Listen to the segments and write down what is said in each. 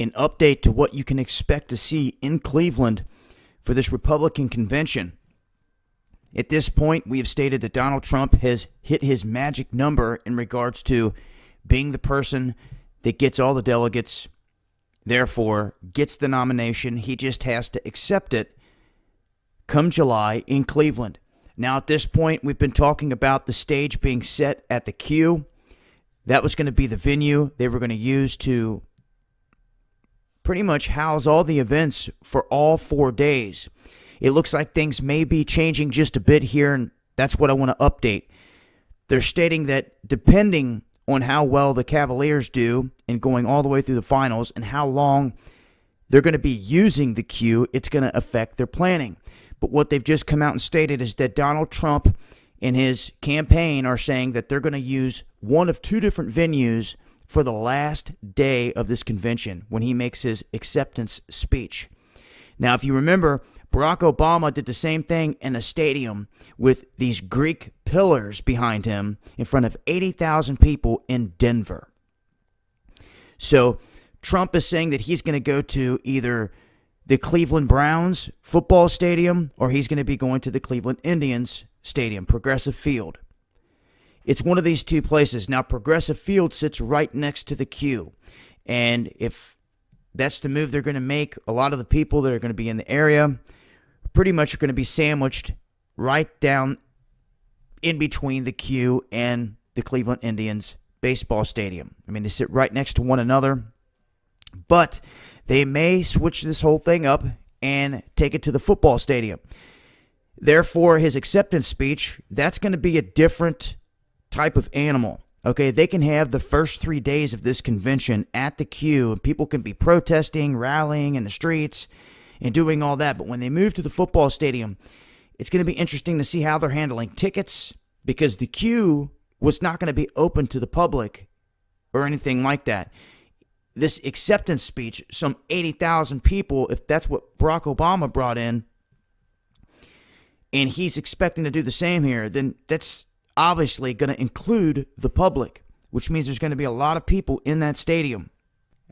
an update to what you can expect to see in Cleveland for this Republican convention. At this point, we have stated that Donald Trump has hit his magic number in regards to being the person that gets all the delegates, therefore gets the nomination. He just has to accept it come July in Cleveland. Now, at this point, we've been talking about the stage being set at the Q. That was going to be the venue they were going to use to pretty much house all the events for all 4 days. It looks like things may be changing just a bit here, and that's what I want to update. They're stating that depending on how well the Cavaliers do in going all the way through the finals and how long they're going to be using the Q, it's going to affect their planning. But what they've just come out and stated is that Donald Trump and his campaign are saying that they're going to use one of two different venues for the last day of this convention when he makes his acceptance speech. Now, if you remember, Barack Obama did the same thing in a stadium with these Greek pillars behind him in front of 80,000 people in Denver. So Trump is saying that he's going to go to either the Cleveland Browns football stadium or he's going to be going to the Cleveland Indians stadium, Progressive Field. It's one of these two places. Now, Progressive Field sits right next to the Q. And if that's the move they're going to make, a lot of the people that are going to be in the area pretty much are going to be sandwiched right down in between the Q and the Cleveland Indians baseball stadium. I mean, they sit right next to one another. But they may switch this whole thing up and take it to the football stadium. Therefore, his acceptance speech, that's going to be a different type of animal. Okay, they can have the first 3 days of this convention at the Q, and people can be protesting, rallying in the streets, and doing all that. But when they move to the football stadium, it's going to be interesting to see how they're handling tickets, because the Q was not going to be open to the public or anything like that. This acceptance speech, some 80,000 people, if that's what Barack Obama brought in, and he's expecting to do the same here, then that's obviously going to include the public, which means there's going to be a lot of people in that stadium.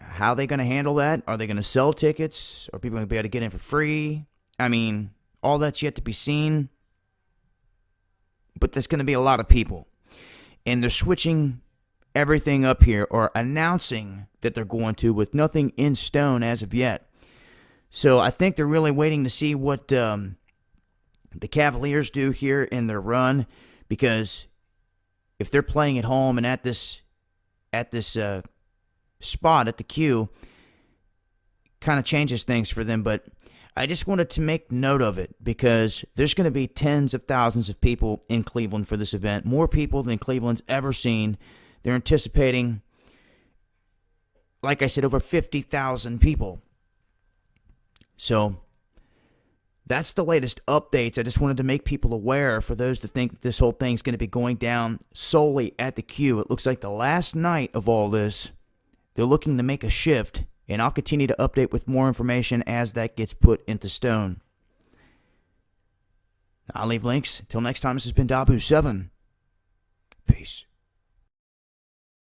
How are they going to handle that? Are they going to sell tickets? Are people going to be able to get in for free? I mean, all that's yet to be seen. But there's going to be a lot of people. And they're switching everything up here, or announcing that they're going to, with nothing in stone as of yet. So I think they're really waiting to see what the Cavaliers do here in their run, because if they're playing at home and at this spot at the Q, kind of changes things for them. But I just wanted to make note of it, because there's going to be tens of thousands of people in Cleveland for this event, more people than Cleveland's ever seen. They're anticipating, like I said, over 50,000 people. So that's the latest updates. I just wanted to make people aware, for those that think that this whole thing's going to be going down solely at the Q. It looks like the last night of all this, they're looking to make a shift, and I'll continue to update with more information as that gets put into stone. I'll leave links. Till next time, this has been Dabu7. Peace.